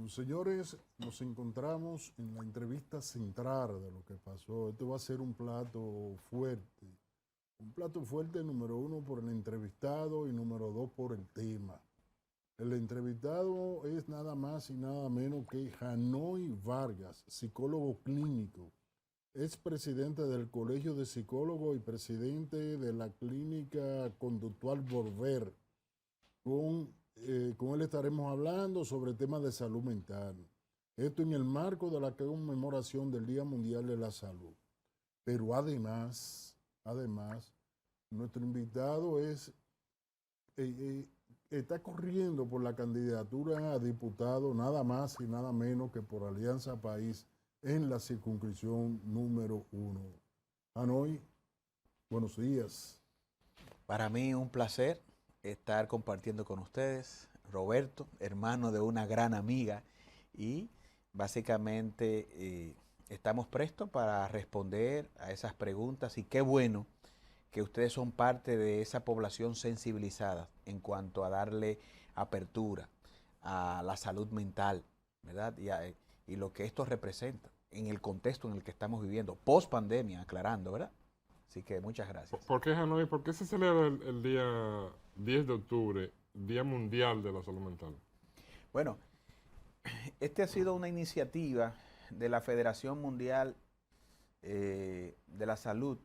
Señores, nos encontramos en la entrevista central de lo que pasó. Esto va a ser un plato fuerte número uno por el entrevistado y número dos por el tema. El entrevistado es nada más y nada menos que Janoy Vargas, psicólogo clínico, es presidente del Colegio de Psicólogos y presidente de la Clínica Conductual Volver. Con él estaremos hablando sobre temas de salud mental. Esto en el marco de la conmemoración del Día Mundial de la Salud. Pero además, nuestro invitado está corriendo por la candidatura a diputado nada más y nada menos que por Alianza País en la circunscripción número 1. Janoy, buenos días. Para mí un placer estar compartiendo con ustedes, Roberto, hermano de una gran amiga, y básicamente estamos prestos para responder a esas preguntas, y qué bueno que ustedes son parte de esa población sensibilizada en cuanto a darle apertura a la salud mental, ¿verdad? Y lo que esto representa en el contexto en el que estamos viviendo, post pandemia, aclarando, ¿verdad? Así que muchas gracias. ¿Por qué, Hanoi? ¿Por qué se celebra el día 10 de octubre, Día Mundial de la Salud Mental? Bueno, este ha sido una iniciativa de la Federación Mundial de la Salud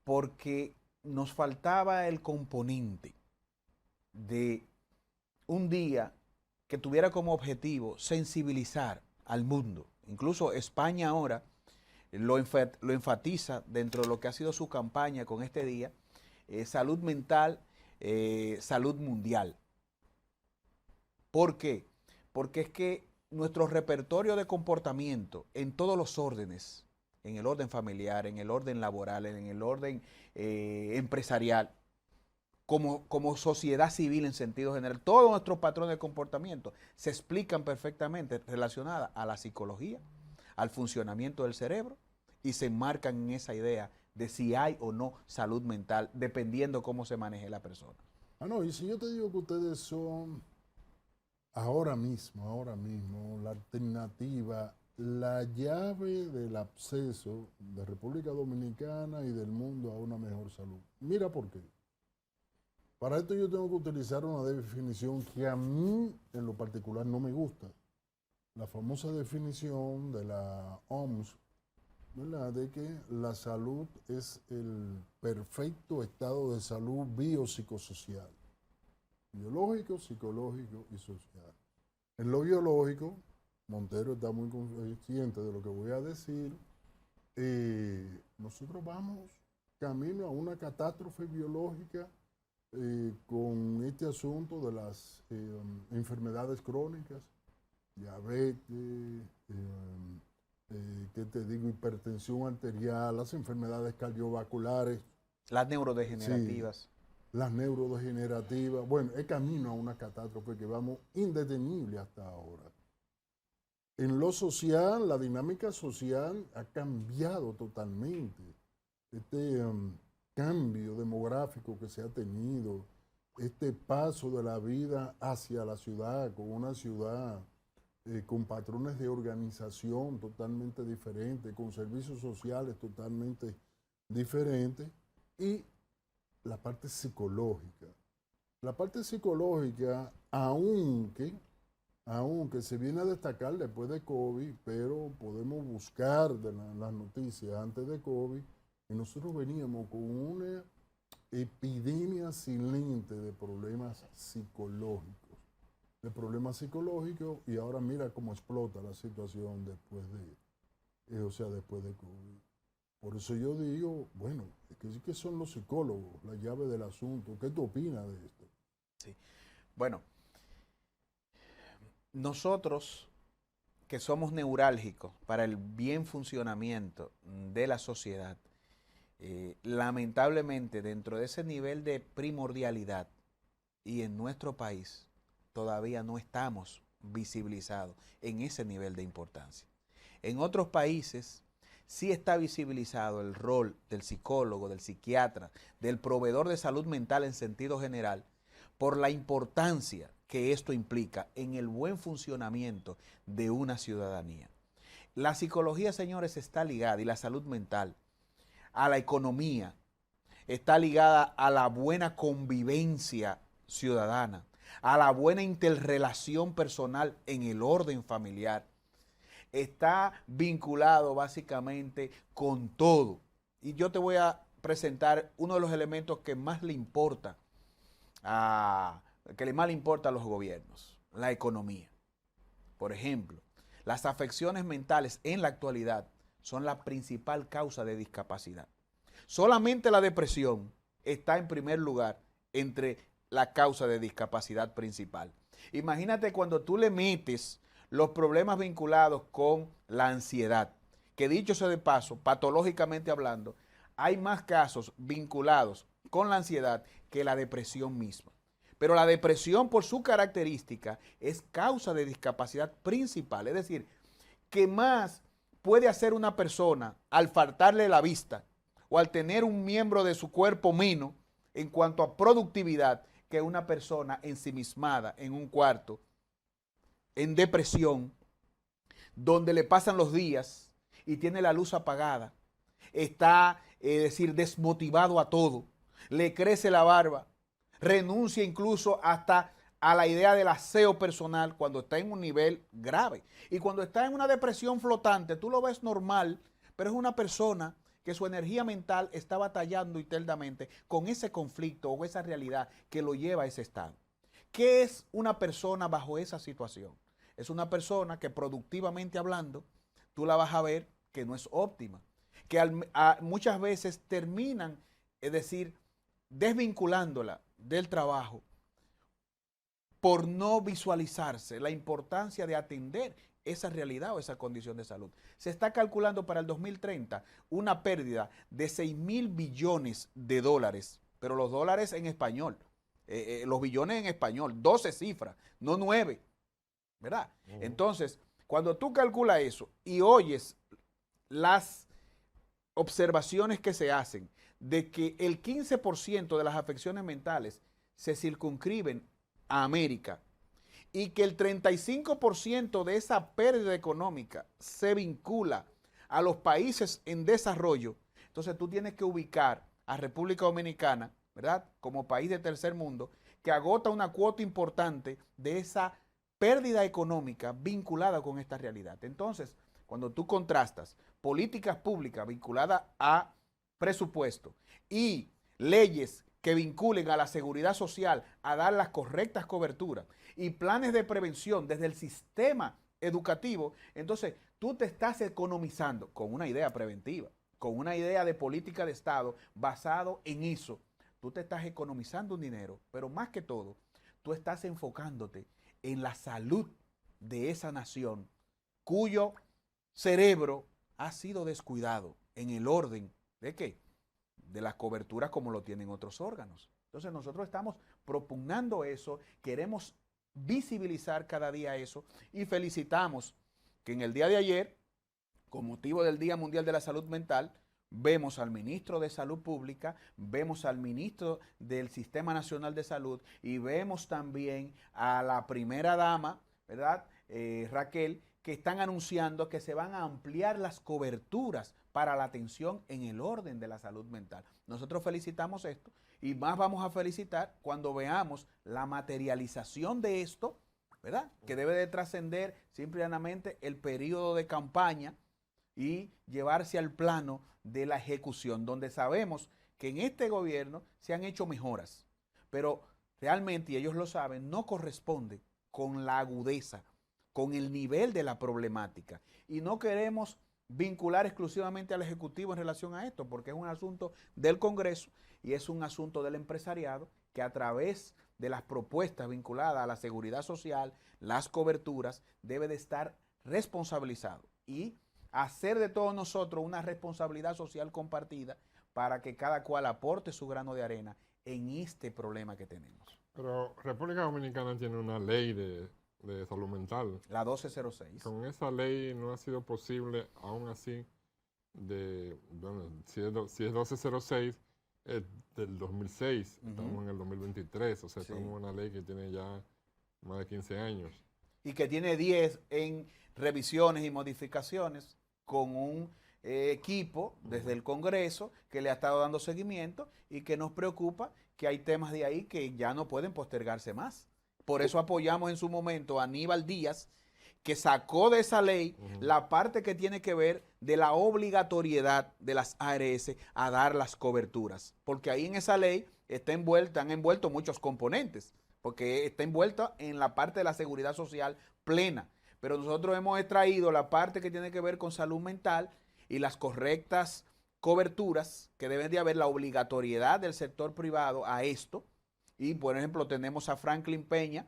porque nos faltaba el componente de un día que tuviera como objetivo sensibilizar al mundo. Incluso España ahora lo enfatiza dentro de lo que ha sido su campaña con este día, salud mental, salud mundial. ¿Por qué? Porque es que nuestro repertorio de comportamiento en todos los órdenes, en el orden familiar, en el orden laboral, en el orden empresarial, como sociedad civil en sentido general, todos nuestros patrones de comportamiento se explican perfectamente relacionadas a la psicología, al funcionamiento del cerebro, y se enmarcan en esa idea de si hay o no salud mental, dependiendo cómo se maneje la persona. Y si yo te digo que ustedes son ahora mismo, la alternativa, la llave del acceso de República Dominicana y del mundo a una mejor salud. Mira por qué. Para esto yo tengo que utilizar una definición que a mí en lo particular no me gusta. La famosa definición de la OMS, ¿verdad?, de que la salud es el perfecto estado de salud biopsicosocial. Biológico, psicológico y social. En lo biológico, Montero está muy consciente de lo que voy a decir. Nosotros vamos camino a una catástrofe biológica con este asunto de las enfermedades crónicas, diabetes, ¿qué te digo?, hipertensión arterial, las enfermedades cardiovasculares. Las neurodegenerativas. Sí, las neurodegenerativas. Bueno, es camino a una catástrofe que vamos indetenible hasta ahora. En lo social, la dinámica social ha cambiado totalmente. Este cambio demográfico que se ha tenido, este paso de la vida hacia la ciudad, con una ciudad con patrones de organización totalmente diferentes, con servicios sociales totalmente diferentes, y la parte psicológica. La parte psicológica, aunque se viene a destacar después de COVID, pero podemos buscar las noticias antes de COVID, y nosotros veníamos con una epidemia silente de problemas psicológicos. Y ahora mira cómo explota la situación después de COVID. Por eso yo digo, bueno, ¿qué son los psicólogos? La llave del asunto. ¿Qué tú opinas de esto? Sí. Bueno, nosotros que somos neurálgicos para el bien funcionamiento de la sociedad, lamentablemente dentro de ese nivel de primordialidad y en nuestro país todavía no estamos visibilizados en ese nivel de importancia. En otros países sí está visibilizado el rol del psicólogo, del psiquiatra, del proveedor de salud mental en sentido general, por la importancia que esto implica en el buen funcionamiento de una ciudadanía. La psicología, señores, está ligada, y la salud mental, a la economía, está ligada a la buena convivencia ciudadana, a la buena interrelación personal en el orden familiar. Está vinculado básicamente con todo. Y yo te voy a presentar uno de los elementos que más le importa a los gobiernos, la economía. Por ejemplo, las afecciones mentales en la actualidad son la principal causa de discapacidad. Solamente la depresión está en primer lugar entre la causa de discapacidad principal. Imagínate cuando tú le metes los problemas vinculados con la ansiedad, que dicho sea de paso, patológicamente hablando, hay más casos vinculados con la ansiedad que la depresión misma. Pero la depresión, por su característica, es causa de discapacidad principal. Es decir, ¿qué más puede hacer una persona al faltarle la vista o al tener un miembro de su cuerpo menos en cuanto a productividad que una persona ensimismada en un cuarto, en depresión, donde le pasan los días y tiene la luz apagada, está, es decir, desmotivado a todo, le crece la barba, renuncia incluso hasta a la idea del aseo personal cuando está en un nivel grave. Y cuando está en una depresión flotante, tú lo ves normal, pero es una persona que su energía mental está batallando internamente con ese conflicto o esa realidad que lo lleva a ese estado. ¿Qué es una persona bajo esa situación? Es una persona que productivamente hablando, tú la vas a ver que no es óptima, que muchas veces terminan, es decir, desvinculándola del trabajo por no visualizarse la importancia de atender esa realidad o esa condición de salud. Se está calculando para el 2030 una pérdida de 6.000 billones de dólares, pero los dólares en español, los billones en español, 12 cifras, no 9, ¿verdad? Entonces, cuando tú calculas eso y oyes las observaciones que se hacen de que el 15% de las afecciones mentales se circunscriben a América y que el 35% de esa pérdida económica se vincula a los países en desarrollo, entonces tú tienes que ubicar a República Dominicana, ¿verdad?, como país de tercer mundo, que agota una cuota importante de esa pérdida económica vinculada con esta realidad. Entonces, cuando tú contrastas políticas públicas vinculadas a presupuesto y leyes que vinculen a la seguridad social a dar las correctas coberturas y planes de prevención desde el sistema educativo, entonces tú te estás economizando con una idea preventiva, con una idea de política de Estado basado en eso. Tú te estás economizando un dinero, pero más que todo, tú estás enfocándote en la salud de esa nación cuyo cerebro ha sido descuidado en el orden de ¿qué? De las coberturas como lo tienen otros órganos. Entonces nosotros estamos propugnando eso, queremos visibilizar cada día eso y felicitamos que en el día de ayer, con motivo del Día Mundial de la Salud Mental, vemos al ministro de Salud Pública, vemos al ministro del Sistema Nacional de Salud y vemos también a la primera dama, ¿verdad? Raquel, que están anunciando que se van a ampliar las coberturas para la atención en el orden de la salud mental. Nosotros felicitamos esto y más vamos a felicitar cuando veamos la materialización de esto, ¿verdad? Que debe de trascender simplemente el periodo de campaña y llevarse al plano de la ejecución, donde sabemos que en este gobierno se han hecho mejoras, pero realmente, y ellos lo saben, no corresponde con la agudeza, con el nivel de la problemática. Y no queremos vincular exclusivamente al Ejecutivo en relación a esto, porque es un asunto del Congreso y es un asunto del empresariado que a través de las propuestas vinculadas a la seguridad social, las coberturas, debe de estar responsabilizado y hacer de todos nosotros una responsabilidad social compartida para que cada cual aporte su grano de arena en este problema que tenemos. Pero República Dominicana tiene una ley de salud mental. La 1206. Con esa ley no ha sido posible, aún así, bueno, si es 1206, es del 2006, estamos en el 2023, o sea, Sí. estamos en una ley que tiene ya más de 15 años. Y que tiene 10 en revisiones y modificaciones con un equipo desde el Congreso que le ha estado dando seguimiento y que nos preocupa que hay temas de ahí que ya no pueden postergarse más. Por eso apoyamos en su momento a Aníbal Díaz, que sacó de esa ley la parte que tiene que ver de la obligatoriedad de las ARS a dar las coberturas. Porque ahí en esa ley han envuelto muchos componentes, porque está envuelta en la parte de la seguridad social plena. Pero nosotros hemos extraído la parte que tiene que ver con salud mental y las correctas coberturas que deben de haber, la obligatoriedad del sector privado a esto. Y, por ejemplo, tenemos a Franklin Peña,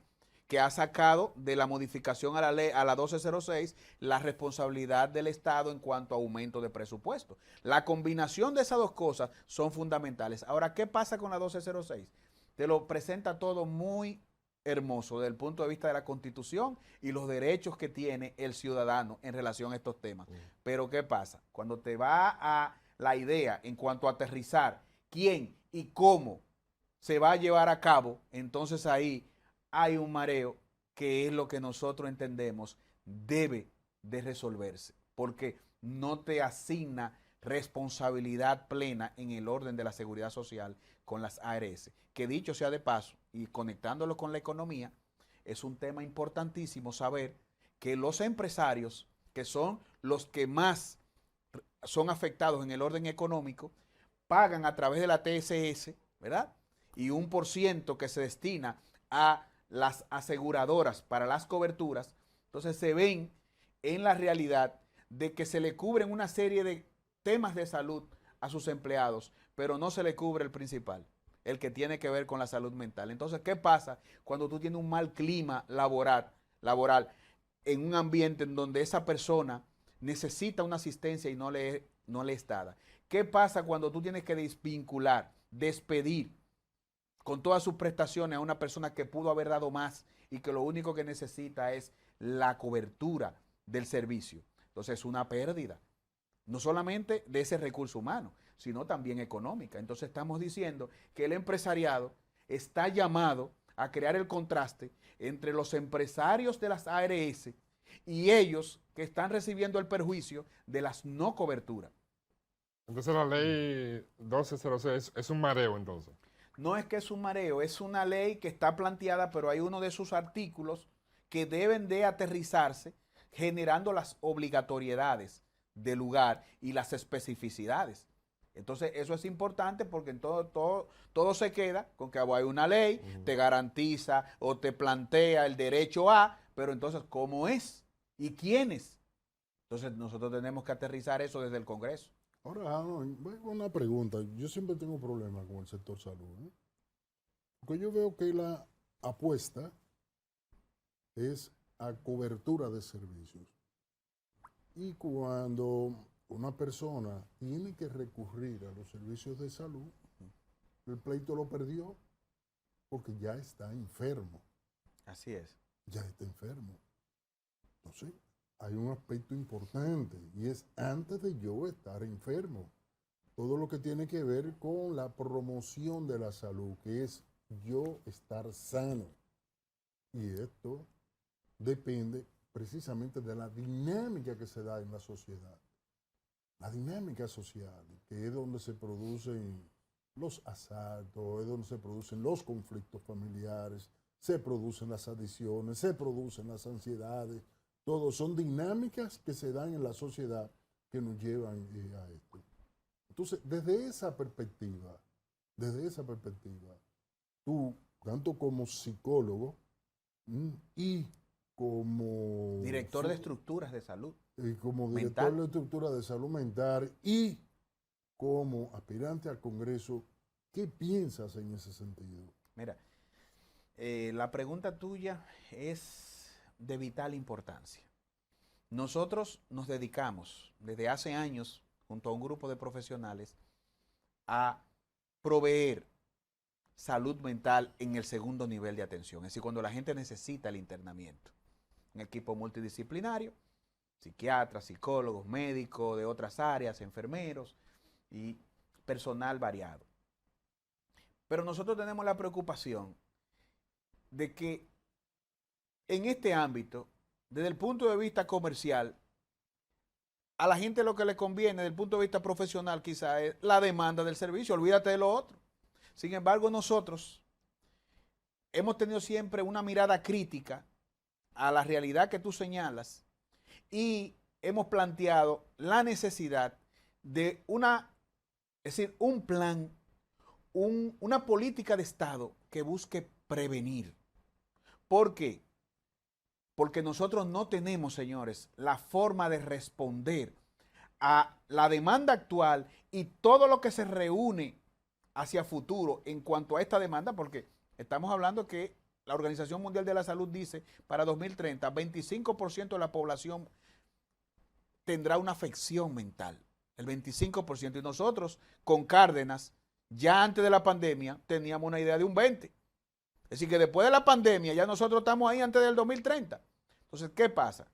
que ha sacado de la modificación a la ley, a la 1206, la responsabilidad del Estado en cuanto a aumento de presupuesto. La combinación de esas dos cosas son fundamentales. Ahora, ¿qué pasa con la 1206? Te lo presenta todo muy hermoso desde el punto de vista de la Constitución y los derechos que tiene el ciudadano en relación a estos temas. Pero ¿qué pasa? Cuando te va a la idea en cuanto a aterrizar quién y cómo se va a llevar a cabo, entonces ahí hay un mareo que es lo que nosotros entendemos debe de resolverse, porque no te asigna responsabilidad plena en el orden de la seguridad social con las ARS, que dicho sea de paso, y conectándolo con la economía, es un tema importantísimo saber que los empresarios, que son los que más son afectados en el orden económico, pagan a través de la TSS, ¿verdad? Y 1% que se destina a las aseguradoras para las coberturas, entonces se ven en la realidad de que se le cubren una serie de temas de salud a sus empleados, pero no se le cubre el principal, el que tiene que ver con la salud mental. Entonces, ¿qué pasa cuando tú tienes un mal clima laboral en un ambiente en donde esa persona necesita una asistencia y no le es dada? ¿Qué pasa cuando tú tienes que desvincular, despedir con todas sus prestaciones a una persona que pudo haber dado más y que lo único que necesita es la cobertura del servicio? Entonces es una pérdida, no solamente de ese recurso humano, sino también económica. Entonces estamos diciendo que el empresariado está llamado a crear el contraste entre los empresarios de las ARS y ellos que están recibiendo el perjuicio de las no coberturas. Entonces la ley 1206 es un mareo entonces. No es que es un mareo, es una ley que está planteada, pero hay uno de sus artículos que deben de aterrizarse generando las obligatoriedades del lugar y las especificidades. Entonces, eso es importante porque en todo se queda con que hay una ley, te garantiza o te plantea el derecho a, pero entonces, ¿cómo es? ¿Y quiénes? Entonces, nosotros tenemos que aterrizar eso desde el Congreso. Ahora, una pregunta. Yo siempre tengo problemas con el sector salud, ¿eh? Porque yo veo que la apuesta es a cobertura de servicios. Y cuando una persona tiene que recurrir a los servicios de salud, el pleito lo perdió porque ya está enfermo. Así es. Ya está enfermo. Entonces, hay un aspecto importante y es antes de yo estar enfermo. Todo lo que tiene que ver con la promoción de la salud, que es yo estar sano. Y esto depende precisamente de la dinámica que se da en la sociedad. La dinámica social, que es donde se producen los asaltos, es donde se producen los conflictos familiares, se producen las adicciones, se producen las ansiedades. Todos son dinámicas que se dan en la sociedad que nos llevan a esto. Entonces, desde esa perspectiva, tú, tanto como psicólogo y como Director de estructuras de salud. Y como director de estructura de salud mental y como aspirante al Congreso, ¿qué piensas en ese sentido? Mira, la pregunta tuya es de vital importancia. Nosotros nos dedicamos desde hace años, junto a un grupo de profesionales, a proveer salud mental en el segundo nivel de atención, es decir, cuando la gente necesita el internamiento. Un equipo multidisciplinario, psiquiatras, psicólogos, médicos de otras áreas, enfermeros y personal variado. Pero nosotros tenemos la preocupación de que en este ámbito, desde el punto de vista comercial, a la gente lo que le conviene desde el punto de vista profesional quizá es la demanda del servicio, olvídate de lo otro. Sin embargo, nosotros hemos tenido siempre una mirada crítica a la realidad que tú señalas y hemos planteado la necesidad de un plan, una política de Estado que busque prevenir. ¿Por qué? Porque nosotros no tenemos, señores, la forma de responder a la demanda actual y todo lo que se reúne hacia futuro en cuanto a esta demanda, porque estamos hablando que la Organización Mundial de la Salud dice para 2030, 25% de la población tendrá una afección mental, el 25%. Y nosotros, con Cárdenas, ya antes de la pandemia, teníamos una idea de un 20%. Es decir, que después de la pandemia, ya nosotros estamos ahí antes del 2030. Entonces, ¿qué pasa?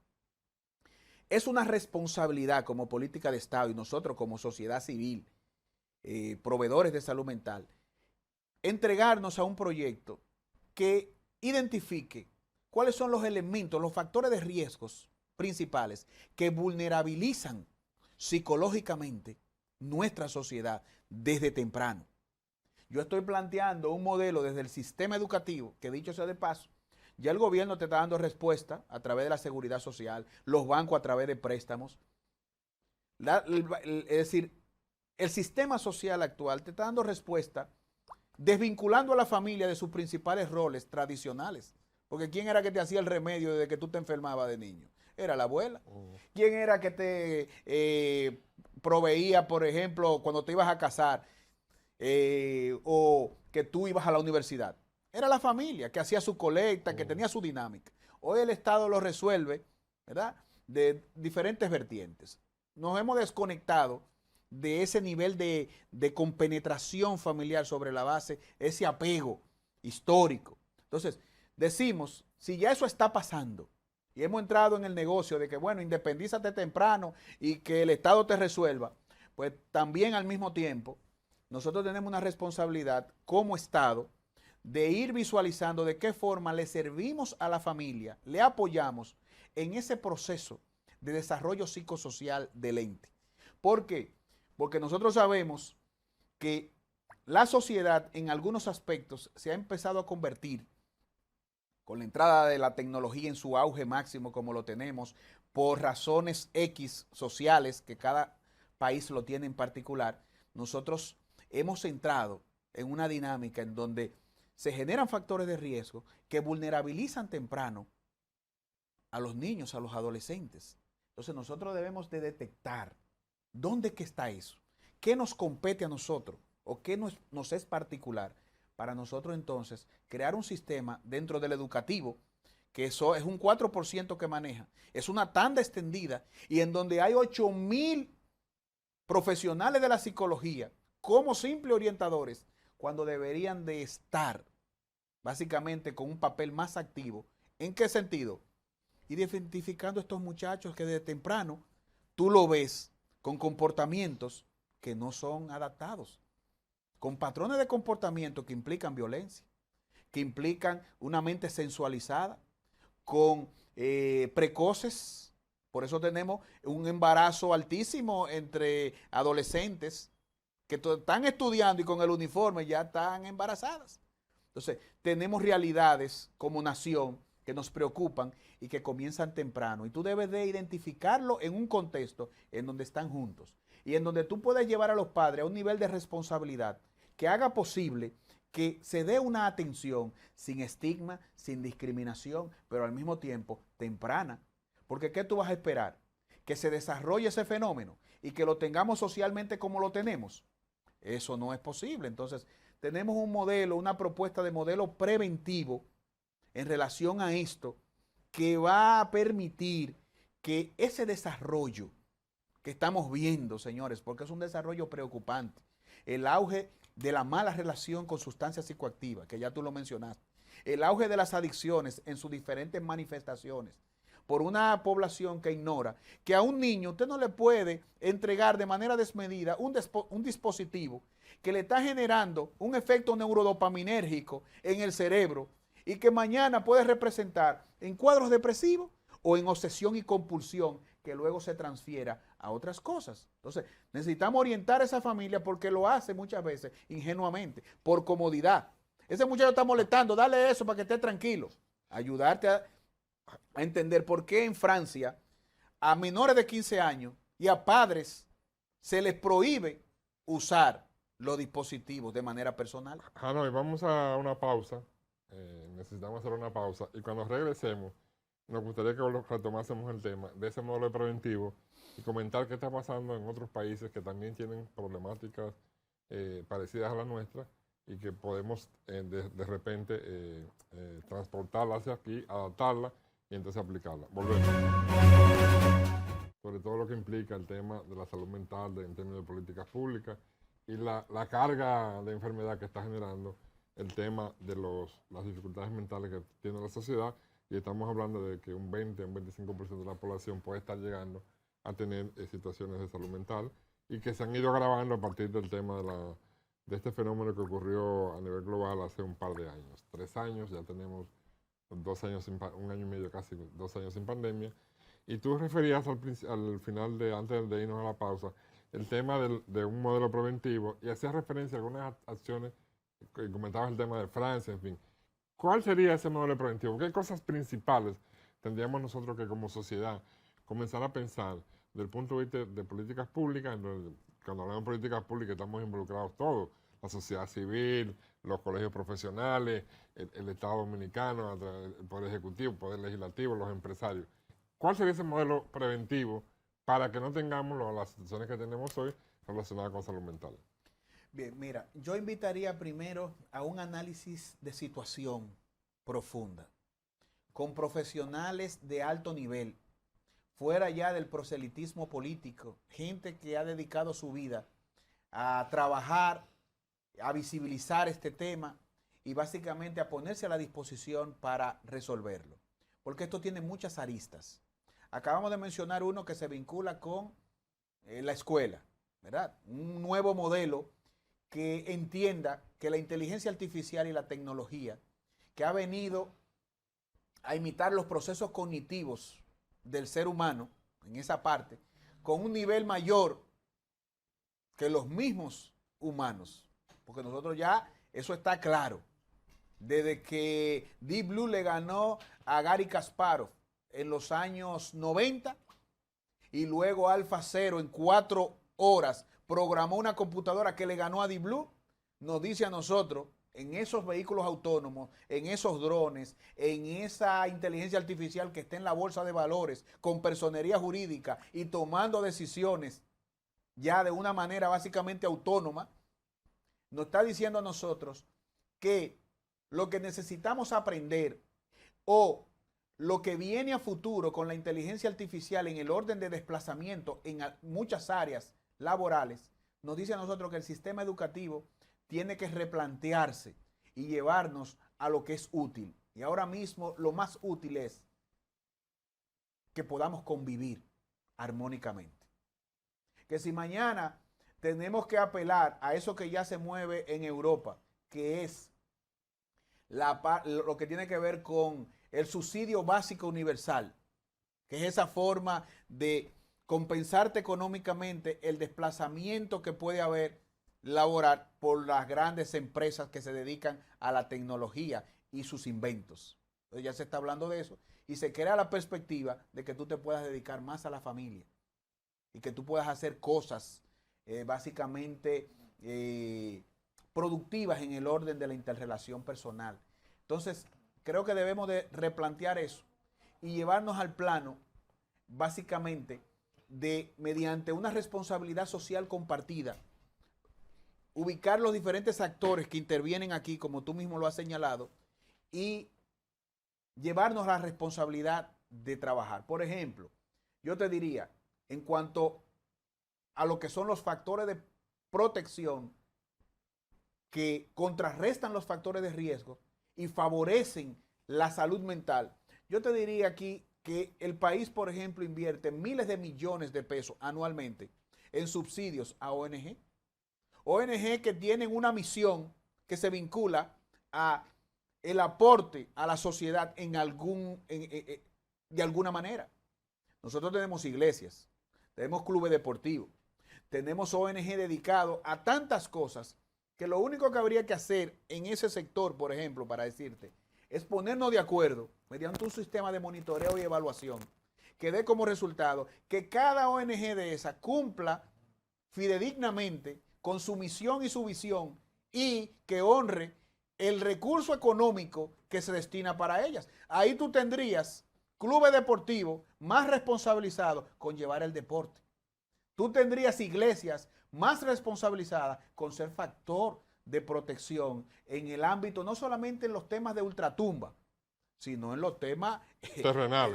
Es una responsabilidad como política de Estado y nosotros como sociedad civil, proveedores de salud mental, entregarnos a un proyecto que identifique cuáles son los elementos, los factores de riesgos principales que vulnerabilizan psicológicamente nuestra sociedad desde temprano. Yo estoy planteando un modelo desde el sistema educativo, que dicho sea de paso, ya el gobierno te está dando respuesta a través de la seguridad social, los bancos a través de préstamos. Es decir, el sistema social actual te está dando respuesta desvinculando a la familia de sus principales roles tradicionales. Porque ¿quién era que te hacía el remedio desde que tú te enfermabas de niño? Era la abuela. ¿Quién era que te proveía, por ejemplo, cuando te ibas a casar o que tú ibas a la universidad? Era la familia que hacía su colecta, que tenía su dinámica. Hoy el Estado lo resuelve, ¿verdad?, de diferentes vertientes. Nos hemos desconectado de ese nivel de compenetración familiar sobre la base, ese apego histórico. Entonces, decimos, si ya eso está pasando y hemos entrado en el negocio de que, bueno, independízate temprano y que el Estado te resuelva, pues también al mismo tiempo nosotros tenemos una responsabilidad como Estado de ir visualizando de qué forma le servimos a la familia, le apoyamos en ese proceso de desarrollo psicosocial del ente. ¿Por qué? Porque nosotros sabemos que la sociedad en algunos aspectos se ha empezado a convertir con la entrada de la tecnología en su auge máximo como lo tenemos, por razones X sociales que cada país lo tiene en particular. Nosotros hemos entrado en una dinámica en donde se generan factores de riesgo que vulnerabilizan temprano a los niños, a los adolescentes. Entonces nosotros debemos de detectar dónde que está eso, qué nos compete a nosotros o qué nos es particular para nosotros entonces crear un sistema dentro del educativo, que eso es un 4% que maneja, es una tanda extendida y en donde hay 8,000 profesionales de la psicología como simples orientadores, cuando deberían de estar básicamente con un papel más activo. ¿En qué sentido? Identificando a estos muchachos que desde temprano tú lo ves con comportamientos que no son adaptados, con patrones de comportamiento que implican violencia, que implican una mente sensualizada, con precoces. Por eso tenemos un embarazo altísimo entre adolescentes que están estudiando y con el uniforme ya están embarazadas. Entonces, tenemos realidades como nación que nos preocupan y que comienzan temprano. Y tú debes de identificarlo en un contexto en donde están juntos y en donde tú puedes llevar a los padres a un nivel de responsabilidad que haga posible que se dé una atención sin estigma, sin discriminación, pero al mismo tiempo temprana. Porque ¿qué tú vas a esperar? Que se desarrolle ese fenómeno y que lo tengamos socialmente como lo tenemos. Eso no es posible. Entonces, tenemos un modelo, una propuesta de modelo preventivo en relación a esto que va a permitir que ese desarrollo que estamos viendo, señores, porque es un desarrollo preocupante, el auge de la mala relación con sustancias psicoactivas, que ya tú lo mencionaste, el auge de las adicciones en sus diferentes manifestaciones, por una población que ignora que a un niño usted no le puede entregar de manera desmedida un dispositivo que le está generando un efecto neurodopaminérgico en el cerebro y que mañana puede representar en cuadros depresivos o en obsesión y compulsión que luego se transfiera a otras cosas. Entonces, necesitamos orientar a esa familia porque lo hace muchas veces ingenuamente, por comodidad. Ese muchacho está molestando, dale eso para que esté tranquilo. Ayudarte a entender por qué en Francia a menores de 15 años y a padres se les prohíbe usar los dispositivos de manera personal. Hanoi, vamos a una pausa. Necesitamos hacer una pausa. Y cuando regresemos, nos gustaría que retomásemos el tema de ese modelo preventivo y comentar qué está pasando en otros países que también tienen problemáticas parecidas a la nuestra y que podemos de repente transportarla hacia aquí, adaptarla y entonces aplicarla. Volvemos. Sobre todo lo que implica el tema de la salud mental en términos de políticas públicas y la carga de enfermedad que está generando el tema de las dificultades mentales que tiene la sociedad, y estamos hablando de que un 20 o un 25% de la población puede estar llegando a tener situaciones de salud mental y que se han ido agravando a partir del tema de este fenómeno que ocurrió a nivel global hace un par de años. 3 años, ya tenemos 2 años, un año y medio, casi 2 años sin pandemia. Y tú referías al final, antes de irnos a la pausa, el tema de un modelo preventivo y hacías referencia a algunas acciones, comentabas el tema de Francia, en fin. ¿Cuál sería ese modelo preventivo? ¿Qué cosas principales tendríamos nosotros que como sociedad comenzar a pensar desde el punto de vista de políticas públicas? Cuando hablamos de políticas públicas estamos involucrados todos, la sociedad civil, los colegios profesionales, el Estado Dominicano, el Poder Ejecutivo, el Poder Legislativo, los empresarios. ¿Cuál sería ese modelo preventivo para que no tengamos las situaciones que tenemos hoy relacionadas con salud mental? Bien, mira, yo invitaría primero a un análisis de situación profunda, con profesionales de alto nivel, fuera ya del proselitismo político, gente que ha dedicado su vida a trabajar, a visibilizar este tema y básicamente a ponerse a la disposición para resolverlo, porque esto tiene muchas aristas. Acabamos de mencionar uno que se vincula con la escuela, ¿verdad? Un nuevo modelo que entienda que la inteligencia artificial y la tecnología, que ha venido a imitar los procesos cognitivos del ser humano, en esa parte, con un nivel mayor que los mismos humanos, porque nosotros ya, eso está claro, desde que Deep Blue le ganó a Gary Kasparov en los años 90 y luego AlphaZero en 4 horas programó una computadora que le ganó a Deep Blue, nos dice a nosotros, en esos vehículos autónomos, en esos drones, en esa inteligencia artificial que está en la bolsa de valores, con personería jurídica y tomando decisiones ya de una manera básicamente autónoma, nos está diciendo a nosotros que lo que necesitamos aprender o lo que viene a futuro con la inteligencia artificial en el orden de desplazamiento en muchas áreas laborales, nos dice a nosotros que el sistema educativo tiene que replantearse y llevarnos a lo que es útil. Y ahora mismo lo más útil es que podamos convivir armónicamente. Que si mañana tenemos apelar a eso que ya se mueve en Europa, que es lo que tiene que ver con el subsidio básico universal, que es esa forma de compensarte económicamente el desplazamiento que puede haber laboral por las grandes empresas que se dedican a la tecnología y sus inventos. Entonces ya se está hablando de eso y se crea la perspectiva de que tú te puedas dedicar más a la familia y que tú puedas hacer cosas básicamente productivas en el orden de la interrelación personal. Entonces, creo que debemos de replantear eso y llevarnos al plano básicamente de, mediante una responsabilidad social compartida, ubicar los diferentes actores que intervienen aquí, como tú mismo lo has señalado, y llevarnos la responsabilidad de trabajar. Por ejemplo, yo te diría, en cuanto a lo que son los factores de protección que contrarrestan los factores de riesgo y favorecen la salud mental, yo te diría aquí que el país, por ejemplo, invierte miles de millones de pesos anualmente en subsidios a ONG que tienen una misión que se vincula a el aporte a la sociedad de alguna manera. Nosotros tenemos iglesias, tenemos clubes deportivos, tenemos ONG dedicados a tantas cosas que lo único que habría que hacer en ese sector, por ejemplo, para decirte, es ponernos de acuerdo mediante un sistema de monitoreo y evaluación que dé como resultado que cada ONG de esa cumpla fidedignamente con su misión y su visión y que honre el recurso económico que se destina para ellas. Ahí tú tendrías clubes deportivos más responsabilizados con llevar el deporte. Tú tendrías iglesias más responsabilizadas con ser factor de protección en el ámbito, no solamente en los temas de ultratumba, sino en los temas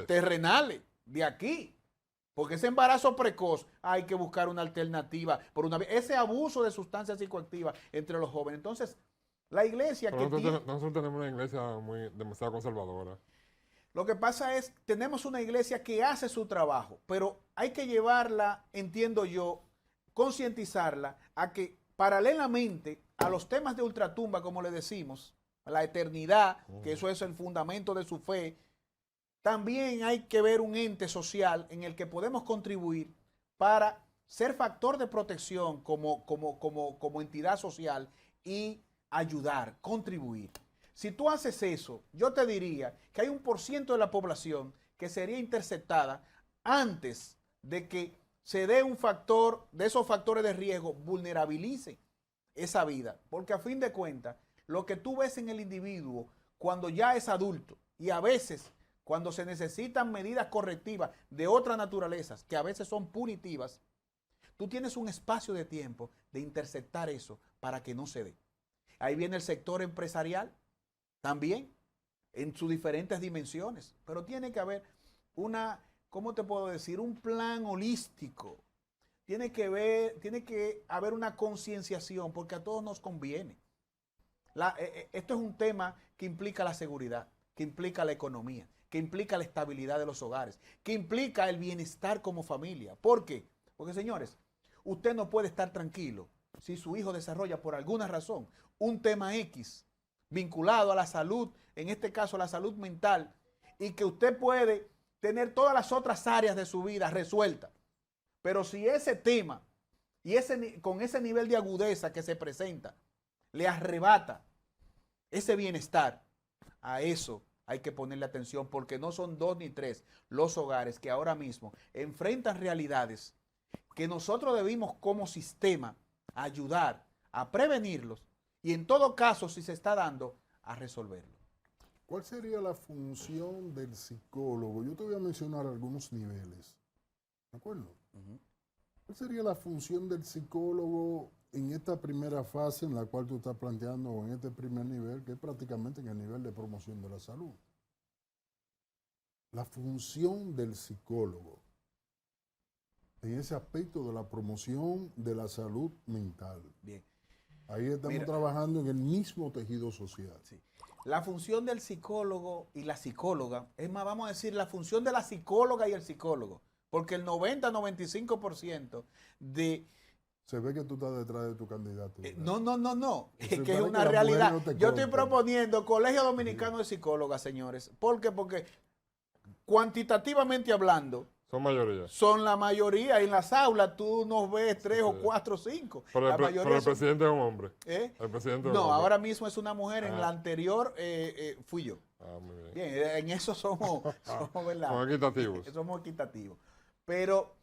terrenales de aquí. Porque ese embarazo precoz hay que buscar una alternativa por ese abuso de sustancias psicoactivas entre los jóvenes. Entonces, la iglesia nosotros tenemos una iglesia demasiado conservadora. Lo que pasa es, tenemos una iglesia que hace su trabajo, pero hay que llevarla, entiendo yo, concientizarla a que paralelamente a los temas de ultratumba, como le decimos, a la eternidad, que eso es el fundamento de su fe, también hay que ver un ente social en el que podemos contribuir para ser factor de protección como entidad social y ayudar, contribuir. Si tú haces eso, yo te diría que hay 1% de la población que sería interceptada antes de que se dé un factor, de esos factores de riesgo, vulnerabilice esa vida. Porque a fin de cuentas, lo que tú ves en el individuo cuando ya es adulto y a veces cuando se necesitan medidas correctivas de otras naturalezas, que a veces son punitivas, tú tienes un espacio de tiempo de interceptar eso para que no se dé. Ahí viene el sector empresarial también, en sus diferentes dimensiones, pero tiene que haber ¿cómo te puedo decir? Un plan holístico. Tiene que haber una concienciación, porque a todos nos conviene. Esto es un tema que implica la seguridad, que implica la economía, que implica la estabilidad de los hogares, que implica el bienestar como familia. ¿Por qué? Porque, señores, usted no puede estar tranquilo si su hijo desarrolla por alguna razón un tema X vinculado a la salud, en este caso a la salud mental, y que usted puede tener todas las otras áreas de su vida resueltas. Pero si ese tema y con ese nivel de agudeza que se presenta le arrebata ese bienestar, a eso hay que ponerle atención, porque no son 2 ni 3 los hogares que ahora mismo enfrentan realidades que nosotros debimos como sistema ayudar a prevenirlos y en todo caso, si se está dando, a resolverlo. ¿Cuál sería la función del psicólogo? Yo te voy a mencionar algunos niveles. ¿De acuerdo? ¿Cuál sería la función del psicólogo en esta primera fase en la cual tú estás planteando, o en este primer nivel, que es prácticamente en el nivel de promoción de la salud? La función del psicólogo en ese aspecto de la promoción de la salud mental. Bien. Ahí estamos trabajando en el mismo tejido social. Sí. La función del psicólogo y la psicóloga, es más, vamos a decir, la función de la psicóloga y el psicólogo, porque el 90-95% de... Se ve que tú estás detrás de tu candidato. No. Es que es una realidad. Yo estoy proponiendo Colegio Dominicano de Psicólogas, señores. ¿Por qué? Porque cuantitativamente hablando, son la mayoría. En las aulas tú nos ves 3 o 4 o 5. Pero el presidente es un hombre. ¿Eh? El presidente no, ahora mismo es una mujer. En la anterior fui yo. Muy bien. Bien, en eso somos ¿verdad? Somos equitativos. Somos equitativos. Pero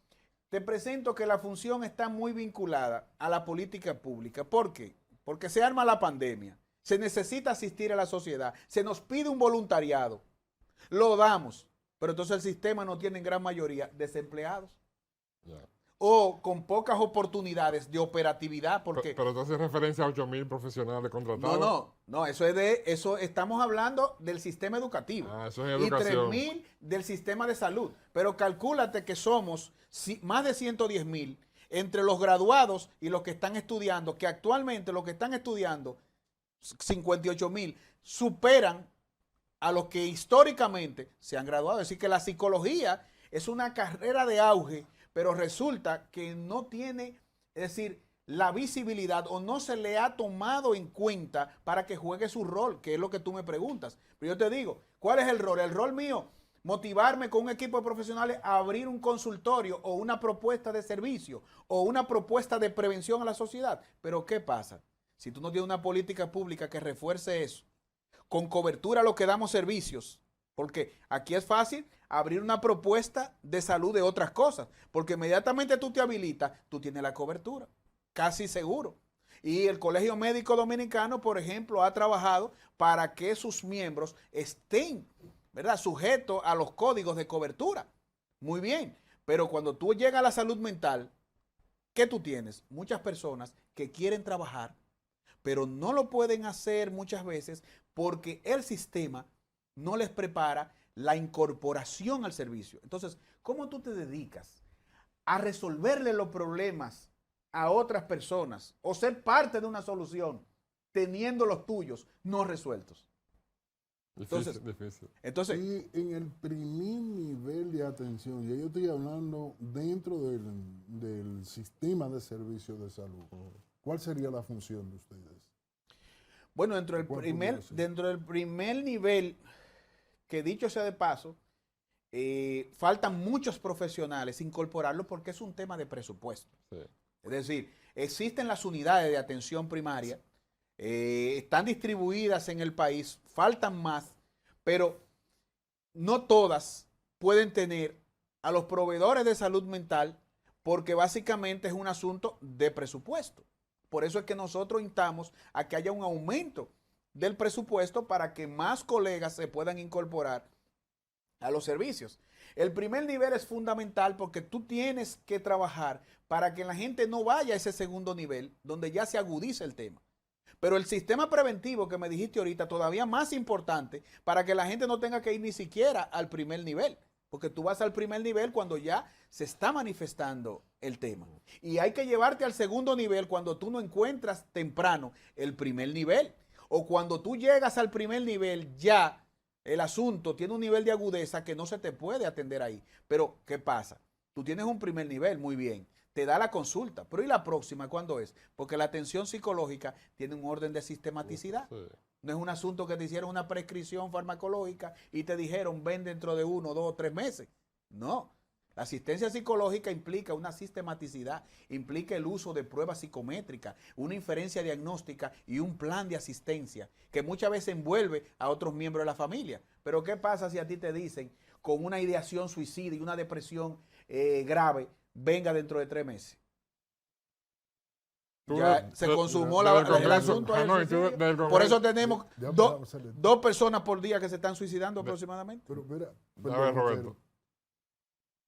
te presento que la función está muy vinculada a la política pública. ¿Por qué? Porque se arma la pandemia. Se necesita asistir a la sociedad. Se nos pide un voluntariado. Lo damos. Pero entonces el sistema no tiene en gran mayoría desempleados. Yeah. O con pocas oportunidades de operatividad. Porque pero tú haces referencia a 8,000 profesionales contratados. No, eso estamos hablando del sistema educativo. Eso es educación. Y 3,000 del sistema de salud. Pero calcúlate que somos más de 110,000 entre los graduados y los que están estudiando, que actualmente los que están estudiando, 58,000, superan a los que históricamente se han graduado. Es decir, que la psicología es una carrera de auge, pero resulta que no tiene, es decir, la visibilidad o no se le ha tomado en cuenta para que juegue su rol, que es lo que tú me preguntas. Pero yo te digo, ¿cuál es el rol? El rol mío, motivarme con un equipo de profesionales a abrir un consultorio o una propuesta de servicio o una propuesta de prevención a la sociedad. Pero ¿qué pasa? Si tú no tienes una política pública que refuerce eso, con cobertura a lo que damos servicios, porque aquí es fácil abrir una propuesta de salud de otras cosas, porque inmediatamente tú te habilitas, tú tienes la cobertura, casi seguro. Y el Colegio Médico Dominicano, por ejemplo, ha trabajado para que sus miembros estén, ¿verdad?, sujetos a los códigos de cobertura. Muy bien, pero cuando tú llegas a la salud mental, ¿qué tú tienes? Muchas personas que quieren trabajar, pero no lo pueden hacer muchas veces porque el sistema no les prepara la incorporación al servicio. Entonces, ¿cómo tú te dedicas a resolverle los problemas a otras personas o ser parte de una solución teniendo los tuyos no resueltos? Entonces, y en el primer nivel de atención, ya yo estoy hablando dentro del sistema de servicios de salud, ¿cuál sería la función de ustedes? Bueno, dentro del primer nivel, que dicho sea de paso, faltan muchos profesionales incorporarlo porque es un tema de presupuesto. Sí. Es decir, existen las unidades de atención primaria, están distribuidas en el país, faltan más, pero no todas pueden tener a los proveedores de salud mental porque básicamente es un asunto de presupuesto. Por eso es que nosotros instamos a que haya un aumento del presupuesto para que más colegas se puedan incorporar a los servicios. El primer nivel es fundamental porque tú tienes que trabajar para que la gente no vaya a ese segundo nivel donde ya se agudiza el tema. Pero el sistema preventivo que me dijiste ahorita todavía más importante para que la gente no tenga que ir ni siquiera al primer nivel. Porque tú vas al primer nivel cuando ya se está manifestando el tema. Y hay que llevarte al segundo nivel cuando tú no encuentras temprano el primer nivel. O cuando tú llegas al primer nivel ya el asunto tiene un nivel de agudeza que no se te puede atender ahí. Pero, ¿qué pasa? Tú tienes un primer nivel, muy bien. Te da la consulta. Pero ¿y la próxima cuándo es? Porque la atención psicológica tiene un orden de sistematicidad. Sí. No es un asunto que te hicieron una prescripción farmacológica y te dijeron ven dentro de 1, 2 o 3 meses. No. La asistencia psicológica implica una sistematicidad, implica el uso de pruebas psicométricas, una inferencia diagnóstica y un plan de asistencia que muchas veces envuelve a otros miembros de la familia. Pero ¿qué pasa si a ti te dicen con una ideación suicida y una depresión grave, venga dentro de 3 meses? Ya se consumó el asunto. Por eso tenemos 2 personas por día que se están suicidando aproximadamente. Pero mira, Roberto,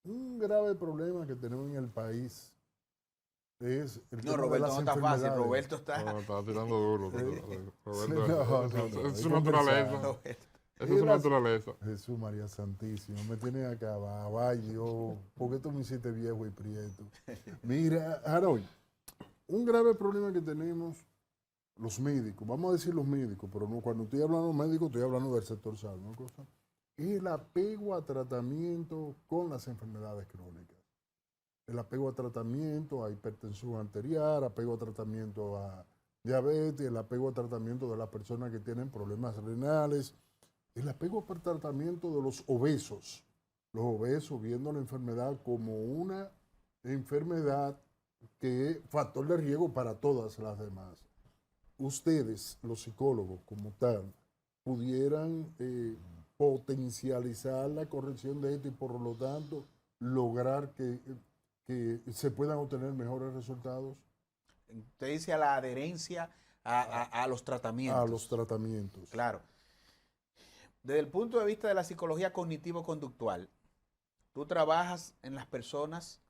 un grave problema que tenemos en el país es el tema Roberto, de las no está enfermedades. Fácil, Roberto está... No, está tirando duro. Roberto, es su naturaleza. Esa es su naturaleza. Jesús María Santísima, me tiene acabado. Ay, yo, ¿por qué tú me hiciste viejo y prieto? Mira, Harold, un grave problema que tenemos los médicos, vamos a decir los médicos, pero no, cuando estoy hablando de médicos, estoy hablando del sector salud, ¿no? Es el apego a tratamiento con las enfermedades crónicas. El apego a tratamiento a hipertensión arterial, apego a tratamiento a diabetes, el apego a tratamiento de las personas que tienen problemas renales, el apego al tratamiento de los obesos viendo la enfermedad como una enfermedad que es factor de riesgo para todas las demás. Ustedes, los psicólogos como tal, pudieran potencializar la corrección de esto y por lo tanto lograr que se puedan obtener mejores resultados. Usted dice a la adherencia a los tratamientos. A los tratamientos. Claro. Desde el punto de vista de la psicología cognitivo-conductual, tú trabajas en las personas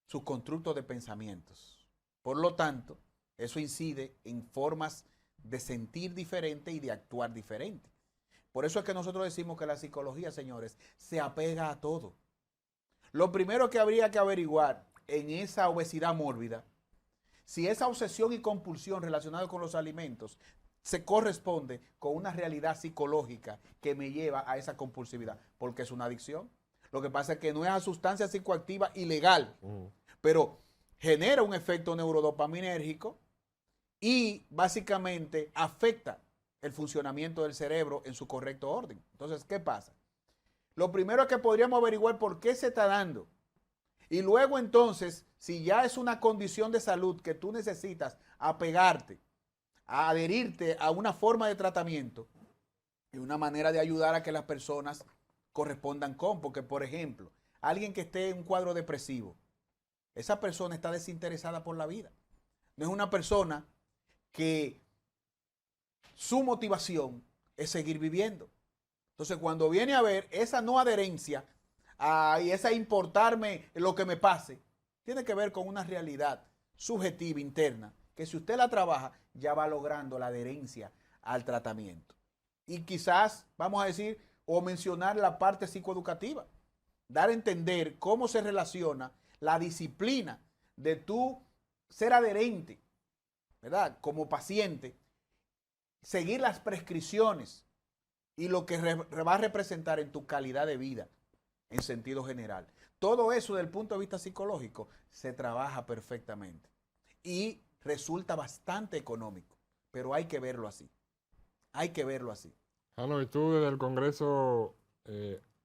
sus constructos de pensamientos. Por lo tanto, eso incide en formas de sentir diferente y de actuar diferente. Por eso es que nosotros decimos que la psicología, señores, se apega a todo. Lo primero que habría que averiguar en esa obesidad mórbida, si esa obsesión y compulsión relacionada con los alimentos se corresponde con una realidad psicológica que me lleva a esa compulsividad, porque es una adicción. Lo que pasa es que no es una sustancia psicoactiva ilegal, pero genera un efecto neurodopaminérgico y básicamente afecta el funcionamiento del cerebro en su correcto orden. Entonces, ¿qué pasa? Lo primero es que podríamos averiguar por qué se está dando. Y luego entonces, si ya es una condición de salud que tú necesitas apegarte, a adherirte a una forma de tratamiento y una manera de ayudar a que las personas correspondan con, porque por ejemplo, alguien que esté en un cuadro depresivo, esa persona está desinteresada por la vida. No es una persona que su motivación es seguir viviendo. Entonces, cuando viene a ver esa no adherencia y esa importarme lo que me pase, tiene que ver con una realidad subjetiva interna, que si usted la trabaja, ya va logrando la adherencia al tratamiento. Y quizás, vamos a decir, o mencionar la parte psicoeducativa, dar a entender cómo se relaciona la disciplina de tú ser adherente, ¿verdad? Como paciente, seguir las prescripciones y lo que va a representar en tu calidad de vida en sentido general. Todo eso desde el punto de vista psicológico se trabaja perfectamente y resulta bastante económico, pero hay que verlo así. Hay que verlo así. Jano, ¿y tú desde el Congreso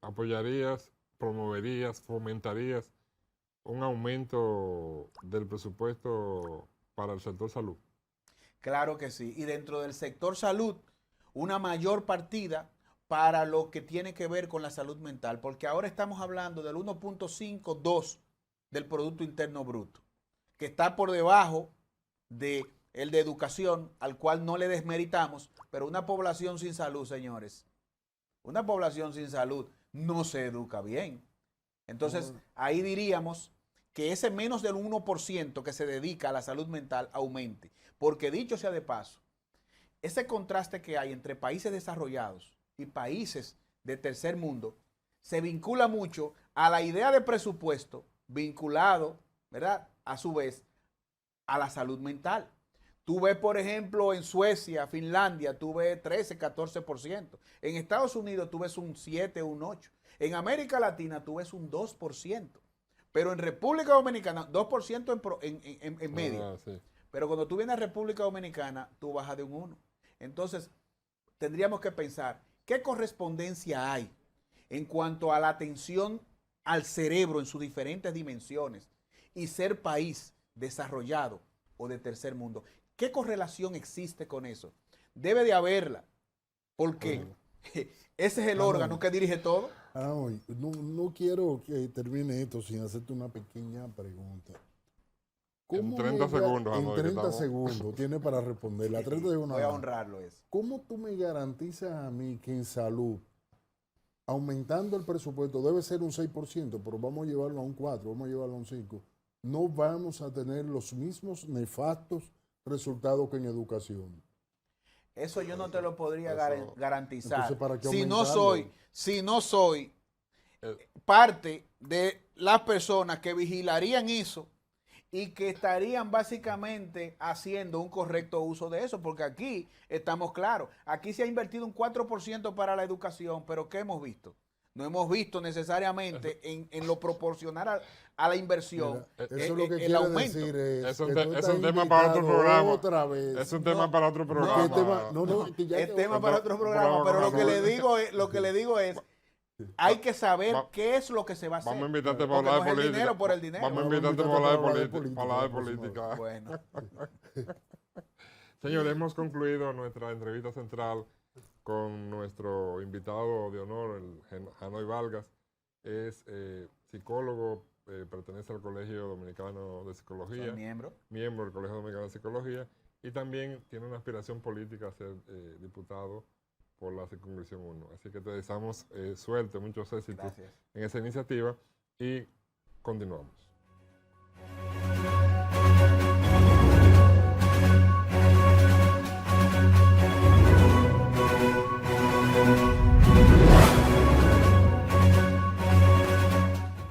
apoyarías, promoverías, fomentarías un aumento del presupuesto para el sector salud? Claro que sí. Y dentro del sector salud, una mayor partida para lo que tiene que ver con la salud mental, porque ahora estamos hablando del 1.52 del Producto Interno Bruto, que está por debajo de el de educación, al cual no le desmeritamos, pero una población sin salud, señores, una población sin salud no se educa bien. Entonces, ahí diríamos que ese menos del 1% que se dedica a la salud mental aumente, porque dicho sea de paso, ese contraste que hay entre países desarrollados y países de tercer mundo se vincula mucho a la idea de presupuesto vinculado, ¿verdad?, a su vez, a la salud mental. Tú ves, por ejemplo, en Suecia, Finlandia, tú ves 13, 14%. En Estados Unidos tú ves un 7, un 8%. En América Latina tú ves un 2%. Pero en República Dominicana, 2% en media. Sí. Pero cuando tú vienes a República Dominicana, tú bajas de un 1. Entonces, tendríamos que pensar, ¿qué correspondencia hay en cuanto a la atención al cerebro en sus diferentes dimensiones y ser país desarrollado o de tercer mundo? ¿Qué correlación existe con eso? Debe de haberla, porque ese es el órgano que dirige todo. No quiero que termine esto sin hacerte una pequeña pregunta. En 30 segundos. En 30 segundos, tiene para responderla. 30 segundos. Voy a honrarlo eso. ¿Cómo tú me garantizas a mí que en salud, aumentando el presupuesto, debe ser un 6%, pero vamos a llevarlo a un 4, vamos a llevarlo a un 5, no vamos a tener los mismos nefastos resultados que en educación? Eso yo no te lo podría garantizar. Entonces, ¿para qué si aumentarlo? no soy parte de las personas que vigilarían eso y que estarían básicamente haciendo un correcto uso de eso, porque aquí estamos claros, aquí se ha invertido un 4% para la educación, pero ¿qué hemos visto? No hemos visto necesariamente en lo proporcional a la inversión. Mira, eso es lo que el quiere aumento. decir es Es un tema para otro programa. Otra vez. Es un tema para otro programa. Es tema para otro programa, pero lo que le digo es, hay que saber qué es lo que se va a hacer. Vamos a invitarte para hablar de política. Dinero por el dinero. Vamos a invitarte para hablar de política. Bueno. Señores, hemos concluido nuestra entrevista central con nuestro invitado de honor, el Janoy Vargas. Es psicólogo, pertenece al Colegio Dominicano de Psicología. Soy miembro del Colegio Dominicano de Psicología. Y también tiene una aspiración política a ser diputado por la Circunscripción 1. Así que te deseamos suerte, muchos éxitos en esa iniciativa y continuamos.